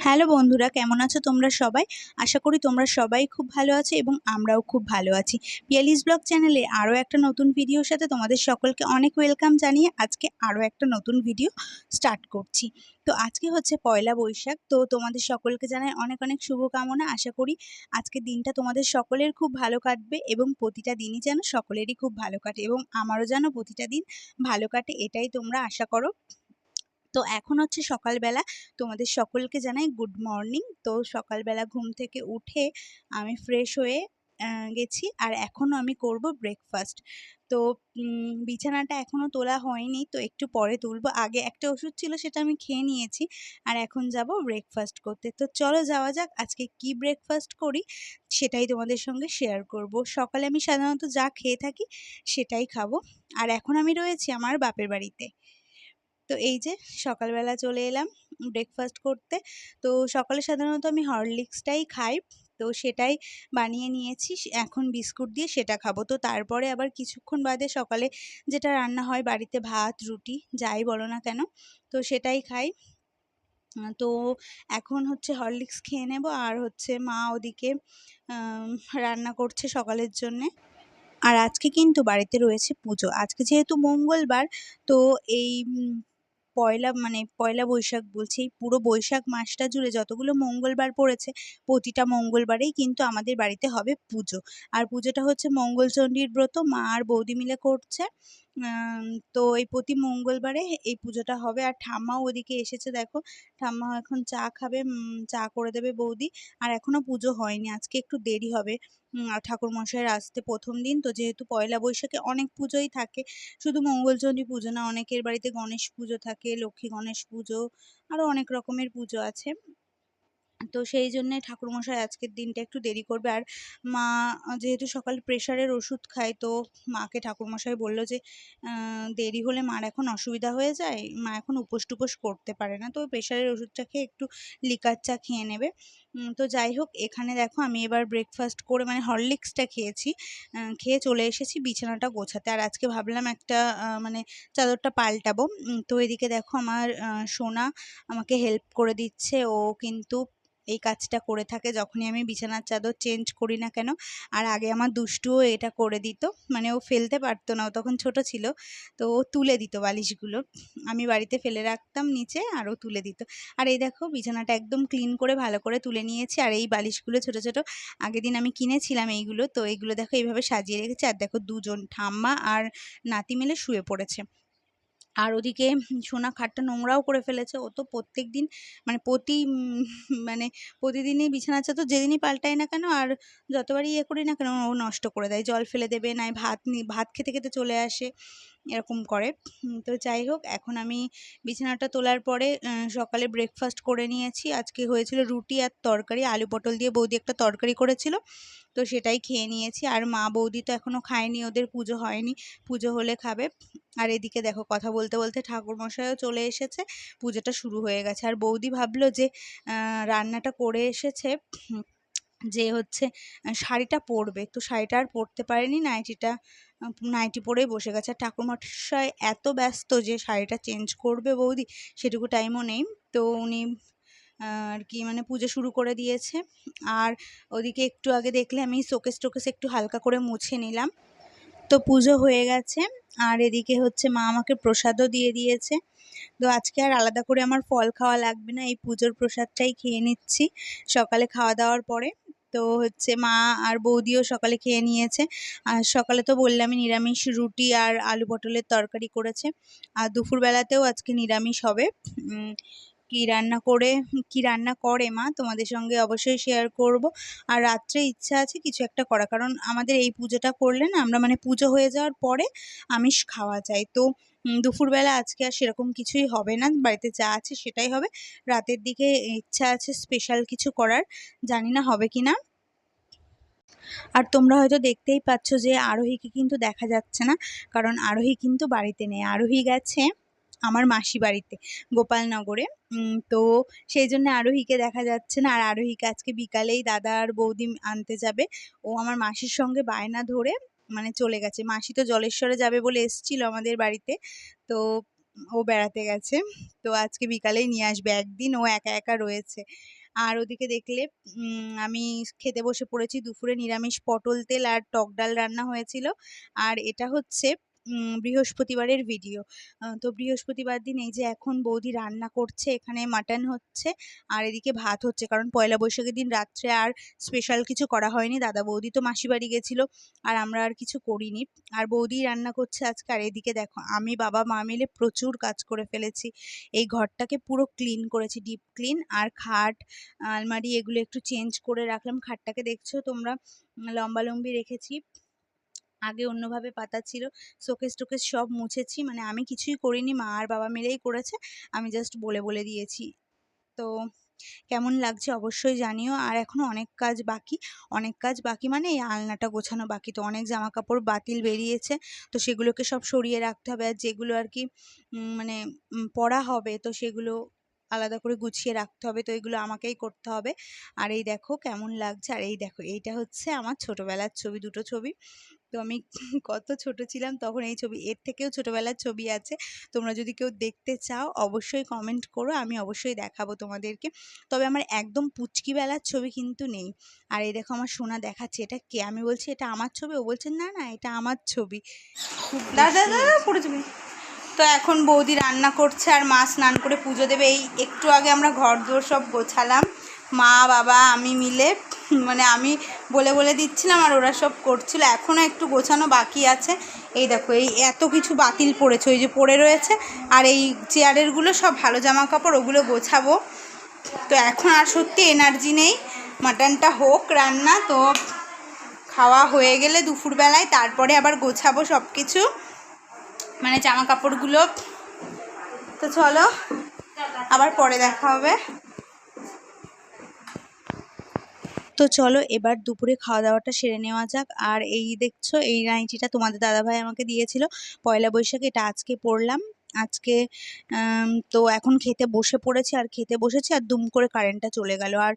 Hello বন্ধুরা, কেমন আছো তোমরা সবাই? আশা করি তোমরা সবাই খুব ভালো আছো এবং আমরাও খুব ভালো আছি। পিয়ালিস ব্লগ চ্যানেলে আরও একটা নতুন ভিডিওর সাথে তোমাদের সকলকে অনেক ওয়েলকাম জানিয়ে আজকে আরও একটা নতুন ভিডিও স্টার্ট করছি। তো আজকে হচ্ছে পয়লা বৈশাখ, তো তোমাদের সকলকে জানাই অনেক অনেক শুভকামনা। আশা করি আজকের দিনটা তোমাদের সকলের খুব ভালো কাটবে এবং প্রতিটা দিনই যেন সকলেরই খুব ভালো কাটে এবং আমারও যেন প্রতিটা দিন ভালো কাটে, এটাই তোমরা আশা করো। তো এখন হচ্ছে সকালবেলা, তোমাদের সকলকে জানাই গুড মর্নিং। তো সকালবেলা ঘুম থেকে উঠে আমি ফ্রেশ হয়ে গেছি আর এখনও আমি করব ব্রেকফাস্ট। তো বিছানাটা এখনও তোলা হয়নি, তো একটু পরে তুলবো। আগে একটা ওষুধ ছিল, সেটা আমি খেয়ে নিয়েছি আর এখন যাব ব্রেকফাস্ট করতে। তো চলো যাওয়া যাক, আজকে কি ব্রেকফাস্ট করি সেটাই তোমাদের সঙ্গে শেয়ার করব। সকালে আমি সাধারণত যা খেয়ে থাকি সেটাই খাবো। আর এখন আমি রয়েছি আমার বাপের বাড়িতে। তো এই যে সকালবেলা চলে এলাম ব্রেকফাস্ট করতে। তো সকালে সাধারণত আমি হরলিক্সটাই খাই, তো সেটাই বানিয়ে নিয়েছি। এখন বিস্কুট দিয়ে সেটা খাবো। তো তারপরে আবার কিছুক্ষণ বাদে সকালে যেটা রান্না হয় বাড়িতে, ভাত রুটি যাই বলো না কেন, তো সেটাই খাই। তো এখন হচ্ছে হরলিক্স খেয়ে নেব আর হচ্ছে মা ওদিকে রান্না করছে সকালের জন্যে। আর আজকে কিন্তু বাড়িতে রয়েছে পুজো। আজকে যেহেতু মঙ্গলবার, তো এই পয়লা বৈশাখ বলছি, এই পুরো বৈশাখ মাসটা জুড়ে যতগুলো মঙ্গলবার পড়েছে, প্রতিটা মঙ্গলবারেই কিন্তু আমাদের বাড়িতে হবে পুজো। আর পুজোটা হচ্ছে মঙ্গলচণ্ডীর ব্রত মা আর বৌদি মিলে করছে। তো এই প্রতি মঙ্গলবারে এই পুজোটা হবে। আর ঠাম্মাও ওদিকে এসেছে, দেখো ঠাম্মা এখন চা খাবে, চা করে দেবে বৌদি। আর এখনো পুজো হয়নি, আজকে একটু দেরি হবে। আর ঠাকুরমশাইয়ের আসতে প্রথম দিন তো, যেহেতু পয়লা বৈশাখে অনেক পুজোই থাকে, শুধু মঙ্গলচণ্ডী পুজো না, অনেকের বাড়িতে গণেশ পুজো থাকে, লক্ষ্মী গণেশ পুজো, আরও অনেক রকমের পুজো আছে। তো সেই জন্যে ঠাকুরমশাই আজকের দিনটা একটু দেরি করবে। আর মা যেহেতু সকালে প্রেশারের ওষুধ খায়, তো মাকে ঠাকুরমশাই বলল যে দেরি হলে মার এখন অসুবিধা হয়ে যায়, মা এখন উপোস টুপোস করতে পারে না, তো প্রেশারের ওষুধটা খেয়ে একটু লিকার চা খেয়ে নেবে। তো যাই হোক, এখানে দেখো আমি এবার ব্রেকফাস্ট করে মানে হরলিক্সটা খেয়েছি, খেয়ে চলে এসেছি বিছানাটা গোছাতে। আর আজকে ভাবলাম একটা মানে চাদরটা পাল্টাবো। তো এদিকে দেখো আমার সোনা আমাকে হেল্প করে দিচ্ছে। ও কিন্তু এই কাজটা করে থাকে যখনই আমি বিছানার চাদর চেঞ্জ করি না কেন। আর আগে আমার দুষ্টুও এটা করে দিত, মানে ও ফেলতে পারতো না, ও তখন ছোট ছিল, তো ও তুলে দিত বালিশগুলো। আমি বাড়িতে ফেলে রাখতাম নিচে আর ও তুলে দিত। আর এই দেখো বিছানাটা একদম ক্লিন করে ভালো করে তুলে নিয়েছি। আর এই বালিশগুলো ছোট ছোট, আগের দিন আমি কিনেছিলাম এইগুলো, তো এইগুলো দেখো এইভাবে সাজিয়ে রেখেছি। আর দেখো দুজন ঠাম্মা আর নাতি মিলে শুয়ে পড়েছে। আর ওদিকে সোনা খাটটা নোংরাও করে ফেলেছে। ও তো প্রত্যেকদিন মানে মানে প্রতিদিনই বিছানার চাদর যেদিনই পাল্টাই না কেন আর যতবারই ইয়ে করি না কেন, ও নষ্ট করে দেয়, জল ফেলে দেবে, নয় ভাত খেতে খেতে চলে আসে, এরকম করে। তো যাই হোক, এখন আমি বিছানাটা তোলার পরে সকালে ব্রেকফাস্ট করে নিয়েছি। আজকে হয়েছিল রুটি আর তরকারি, আলু পটল দিয়ে বৌদি একটা তরকারি করেছিল, তো সেটাই খেয়ে নিয়েছি। আর মা বৌদি তো এখনও খায়নি, ওদের পুজো হয়নি, পুজো হলে খাবে। আর এদিকে দেখো কথা বলতে বলতে ঠাকুরমশাইও চলে এসেছে, পুজোটা শুরু হয়ে গেছে। আর বৌদি ভাবলো যে রান্নাটা করে এসেছে, যে হচ্ছে শাড়িটা পরবে, তো শাড়িটা আর পরতে পারেনি, নাইটি পরেই বসে গেছে। আর ঠাকুরমশাই এত ব্যস্ত যে শাড়িটা চেঞ্জ করবে বৌদি সেটুকু টাইমও নেই। তো উনি আর কি মানে পুজো শুরু করে দিয়েছে। আর ওদিকে একটু আগে দেখলে আমি শোকেস টোকেস একটু হালকা করে মুছে নিলাম। তো পুজো হয়ে গেছে। আর এদিকে হচ্ছে মা আমাকে প্রসাদও দিয়ে দিয়েছে। তো আজকে আর আলাদা করে আমার ফল খাওয়া লাগবে না, এই পুজোর প্রসাদটাই খেয়ে নিচ্ছি সকালে খাওয়া দাওয়ার পরে। তো হচ্ছে মা আর বৌদিও সকালে খেয়ে নিয়েছে। আর সকালে তো বললামই নিরামিষ রুটি আর আলু পটলের তরকারি করেছে। আর দুপুরবেলাতেও আজকে নিরামিষ হবে। কি রান্না করে মা তোমাদের সঙ্গে অবশ্যই শেয়ার করব। আর রাত্রে ইচ্ছা আছে কিছু একটা করা, কারণ আমাদের এই পুজোটা করলে না, আমরা মানে পুজো হয়ে যাওয়ার পরে আমিষ খাওয়া যায়। তো দুপুরবেলা আজকে আর সেরকম কিছুই হবে না, বাড়িতে যা আছে সেটাই হবে। রাতের দিকে ইচ্ছা আছে স্পেশাল কিছু করার, জানি না হবে কি না। আর তোমরা হয়তো দেখতেই পাচ্ছ যে আরোহীকে কিন্তু দেখা যাচ্ছে না, কারণ আরোহী কিন্তু বাড়িতে নেই, আরোহী গেছে আমার মাসি বাড়িতে গোপালনগরে। তো সেই জন্য আরোহীকে দেখা যাচ্ছে না। আর আরোহীকে আজকে বিকালেই দাদা আর বৌদি আনতে যাবে। ও আমার মাসির সঙ্গে বায়না ধরে মানে চলে গেছে। মাসি তো জলেশ্বরে যাবে বলে এসছিল আমাদের বাড়িতে, তো ও বেড়াতে গেছে, তো আজকে বিকালেই নিয়ে আসবে, একদিন ও একা একা রয়েছে। আর ওদিকে দেখলে আমি খেতে বসে পড়েছি। দুপুরে নিরামিষ পটল তেল আর টক ডাল রান্না হয়েছিল। আর এটা হচ্ছে বৃহস্পতিবারের ভিডিও। তো বৃহস্পতিবার দিন এই যে এখন বৌদি রান্না করছে, এখানে মাটন হচ্ছে আর এদিকে ভাত হচ্ছে, কারণ পয়লা বৈশাখের দিন রাত্রে আর স্পেশাল কিছু করা হয়নি। দাদা বৌদি তো মাসি বাড়ি গেছিল, আর আমরা আর কিছু করিনি। আর বৌদি রান্না করছে আজকে। আর এদিকে দেখো আমি বাবা মা মিলে প্রচুর কাজ করে ফেলেছি। এই ঘরটাকে পুরো ক্লিন করেছি, ডিপ ক্লিন। আর খাট আলমারি এগুলো একটু চেঞ্জ করে রাখলাম। খাটটাকে দেখছো তোমরা লম্বালম্বি রেখেছি, আগে অন্যভাবে পাতা ছিল। শোকেস টোকেস সব মুছেছি, মানে আমি কিছুই করিনি, মা আর বাবা মিলেই করেছে, আমি জাস্ট বলে বলে দিয়েছি। তো কেমন লাগছে অবশ্যই জানিও। আর এখনো অনেক কাজ বাকি, অনেক কাজ বাকি মানে এই আলনাটা গোছানো বাকি। তো অনেক জামা কাপড় বাতিল বেরিয়েছে, তো সেগুলোকে সব সরিয়ে রাখতে হবে। আর যেগুলো আর কি মানে পরা হবে, তো সেগুলো আলাদা করে গুছিয়ে রাখতে হবে। তো এগুলো আমাকেই করতে হবে। আর এই দেখো কেমন লাগছে। আর এই দেখো এইটা হচ্ছে আমার ছোটবেলার ছবি, দুটো ছবি। তো আমি কত ছোট ছিলাম তখন এই ছবি, এর থেকেও ছোটবেলার ছবি আছে। তোমরা যদি কেউ দেখতে চাও অবশ্যই কমেন্ট করো, আমি অবশ্যই দেখাবো তোমাদেরকে। তবে আমার একদম পুচকি বেলার ছবি কিন্তু নেই। আর এই দেখো আমার সোনা দেখাচ্ছে এটা কে, আমি বলছি এটা আমার ছবি, ও বলছে না না এটা আমার ছবি। খুব দাদা দাদা পড়ে যাবে। তো এখন বৌদি রান্না করছে আর মা স্নান করে পুজো দেবে। এই একটু আগে আমরা ঘর দোর সব গোছালাম, মা বাবা আমি মিলে, মানে আমি বলে বলে দিচ্ছিলাম আর ওরা সব করছিল। এখনও একটু গোছানো বাকি আছে। এই দেখো এই এত কিছু বাতিল পড়েছে, ওই যে পড়ে রয়েছে। আর এই চেয়ারেরগুলো সব ভালো জামা কাপড়, ওগুলো গোছাবো। তো এখন আর সত্যি এনার্জি নেই, মাটনটা হোক রান্না, তো খাওয়া হয়ে গেলে দুপুরবেলায় তারপরে আবার গোছাবো সব কিছু, মানে জামা কাপড়গুলো। তো চলো আবার পরে দেখা হবে। তো চলো এবার দুপুরে খাওয়া দাওয়াটা সেরে নেওয়া যাক। আর এই দেখছো এই নাইটিটা তোমাদের দাদাভাই আমাকে দিয়েছিল পয়লা বৈশাখে, এটা আজকে পরলাম। আজকে তো এখন খেতে বসে পড়েছি, আর খেতে বসেছি আর দুম করে কারেন্টটা চলে গেল। আর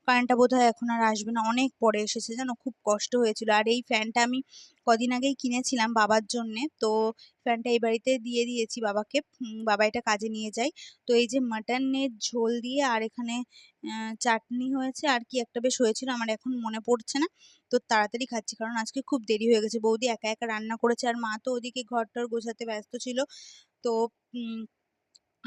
কারেন্টটা বোধহয় এখন আর আসবে না, অনেক পরে এসেছে জানো, খুব কষ্ট হয়েছিল। আর এই ফ্যানটা আমি কদিন আগেই কিনেছিলাম বাবার জন্যে, তো ফ্যানটা এই বাড়িতে দিয়ে দিয়েছি বাবাকে, বাবা এটা কাজে নিয়ে যায়। তো এই যে মাটনের ঝোল দিয়ে আর এখানে চাটনি হয়েছে আর কি একটা বেশ হয়েছিল, আমার এখন মনে পড়ছে না। তো তাড়াতাড়ি খাচ্ছি কারণ আজকে খুব দেরি হয়ে গেছে, বৌদি একা একা রান্না করেছে আর মা তো ওদিকে ঘরটর গোছাতে ব্যস্ত ছিল। তো উম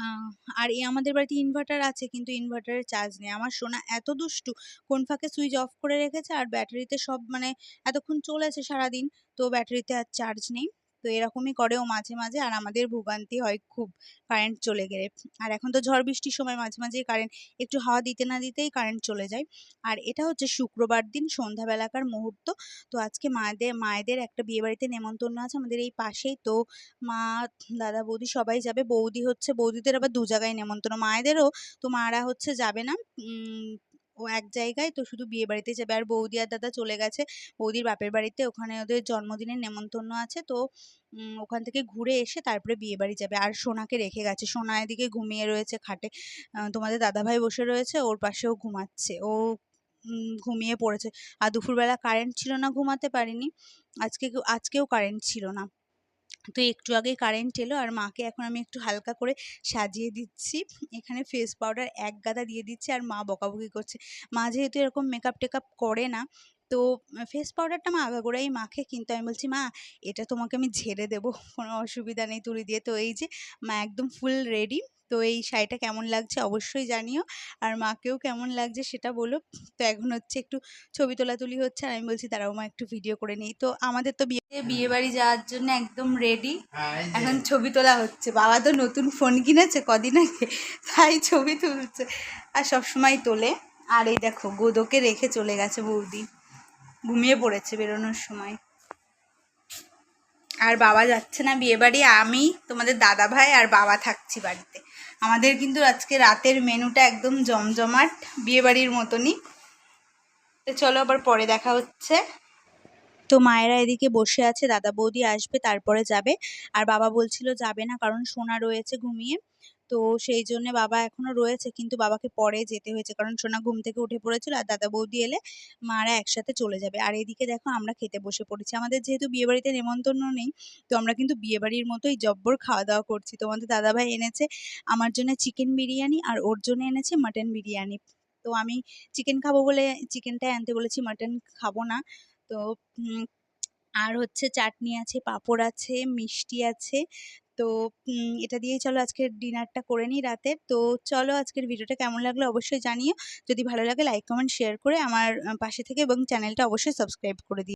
আহ, আর এই আমাদের বাড়িতে ইনভার্টার আছে কিন্তু ইনভার্টারের চার্জ নেই। আমার সোনা এত দুষ্টু, কোন ফাঁকে সুইচ অফ করে রেখেছে, আর ব্যাটারিতে সব মানে এতক্ষণ চলেছে সারাদিন, তো ব্যাটারিতে আর চার্জ নেই। তো এরকমই করে ও মাঝে মাঝে, আর আমাদের ভোগান্তি হয় খুব কারেন্ট চলে গেলে। আর এখন তো ঝড় বৃষ্টির সময় মাঝে মাঝেই কারেন্ট, একটু হাওয়া দিতে না দিতেই কারেন্ট চলে যায়। আর এটা হচ্ছে শুক্রবার দিন সন্ধ্যাবেলাকার মুহূর্ত। তো আজকে মায়েদের একটা বিয়ে বাড়িতে নেমন্তন্ন আছে আমাদের এই পাশেই। তো মা দাদা বৌদি সবাই যাবে। বৌদিদের আবার দু জায়গায় নেমন্তন্ন, মায়েদেরও। তো মারা হচ্ছে যাবে না, ও এক জায়গায়, তো শুধু বিয়ে বাড়িতে যাবে। আর বৌদি আর দাদা চলে গেছে বৌদির বাপের বাড়িতে, ওখানে ওদের জন্মদিনের নেমন্তন্ন আছে। তো ওখান থেকে ঘুরে এসে তারপরে বিয়ে বাড়ি যাবে। আর সোনাকে রেখে গেছে, সোনা এদিকে ঘুমিয়ে রয়েছে খাটে, তোমাদের দাদাভাই বসে রয়েছে ওর পাশেও ঘুমাচ্ছে ও, ঘুমিয়ে পড়েছে। আর দুপুরবেলা কারেন্ট ছিল না, ঘুমাতে পারিনি। আজকেও কারেন্ট ছিল না, তো একটু আগেই কারেন্ট এলো। আর মাকে এখন আমি একটু হালকা করে সাজিয়ে দিচ্ছি, এখানে ফেস পাউডার এক গাদা দিয়ে দিচ্ছি। আর মা বকাবকি করছে, মা যেহেতু এরকম মেকআপ টেকআপ করে না, তো ফেস পাউডারটা মা আগাগোড়াই মাখে, কিন্তু আমি বলছি মা এটা তোমাকে আমি ঝেড়ে দেবো, কোনো অসুবিধা নেই তুলি দিয়ে। তো এই যে মা একদম ফুল রেডি। তো এই শাড়িটা কেমন লাগছে অবশ্যই জানিও, আর মাকেও কেমন লাগছে সেটা বলো। তো এখন হচ্ছে একটু ছবি তোলাতুলি হচ্ছে, আর আমি বলছি দাঁড়াও মা একটু ভিডিও করে নিই। তো আমাদের তো বিয়ে বাড়ি যাওয়ার জন্য একদম রেডি, এখন ছবি তোলা হচ্ছে। বাবা তো নতুন ফোন কিনেছে কদিন আগে, তাই ছবি তুলছে, আর সব সময় তোলে। আর এই দেখো গোদোকে রেখে চলে গেছে বৌদি, ঘুমিয়ে পড়েছে বেরোনোর সময়। আর বাবা যাচ্ছে না বিয়ে বাড়ি, আমি তোমাদের দাদা ভাই আর বাবা থাকছি বাড়িতে। আমাদের কিন্তু আজকে রাতের মেনুটা একদম জমজমাট, বিয়ে বাড়ির মতনই। তো চলো আবার পরে দেখা হচ্ছে। তো মায়েরা এদিকে বসে আছে, দাদা বৌদি আসবে তারপরে যাবে। আর বাবা বলছিল যাবে না কারণ সোনা রয়েছে ঘুমিয়ে। তো সেই জন্যে বাবা এখনো রয়েছে, কিন্তু বাবাকে পরে যেতে হয়েছে কারণ সোনা ঘুম থেকে উঠে পড়েছিল আর দাদা বৌদি এলে মারা একসাথে চলে যাবে। আর এদিকে দেখো আমরা খেতে বসে পড়েছি। আমাদের যেহেতু বিয়েবাড়িতে নেমন্তন্ন নেই, তো আমরা কিন্তু বিয়েবাড়ির মতোই জব্বর খাওয়া দাওয়া করছি। তোমাদের দাদাভাই এনেছে আমার জন্য চিকেন বিরিয়ানি আর ওর জন্য এনেছে মাটন বিরিয়ানি। তো আমি চিকেন খাবো বলে চিকেনটাই আনতে বলেছি, মাটন খাবো না। তো আর হচ্ছে চাটনি আছে, পাঁপড় আছে, মিষ্টি আছে। তো এটা দিয়েই চলো আজকের ডিনারটা করে নিই রাতের। তো চলো আজকের ভিডিওটা কেমন লাগলো অবশ্যই জানিও। যদি ভালো লাগে লাইক, কমেন্ট, শেয়ার করে আমার পাশে থেকে এবং চ্যানেলটা অবশ্যই সাবস্ক্রাইব করে দিও।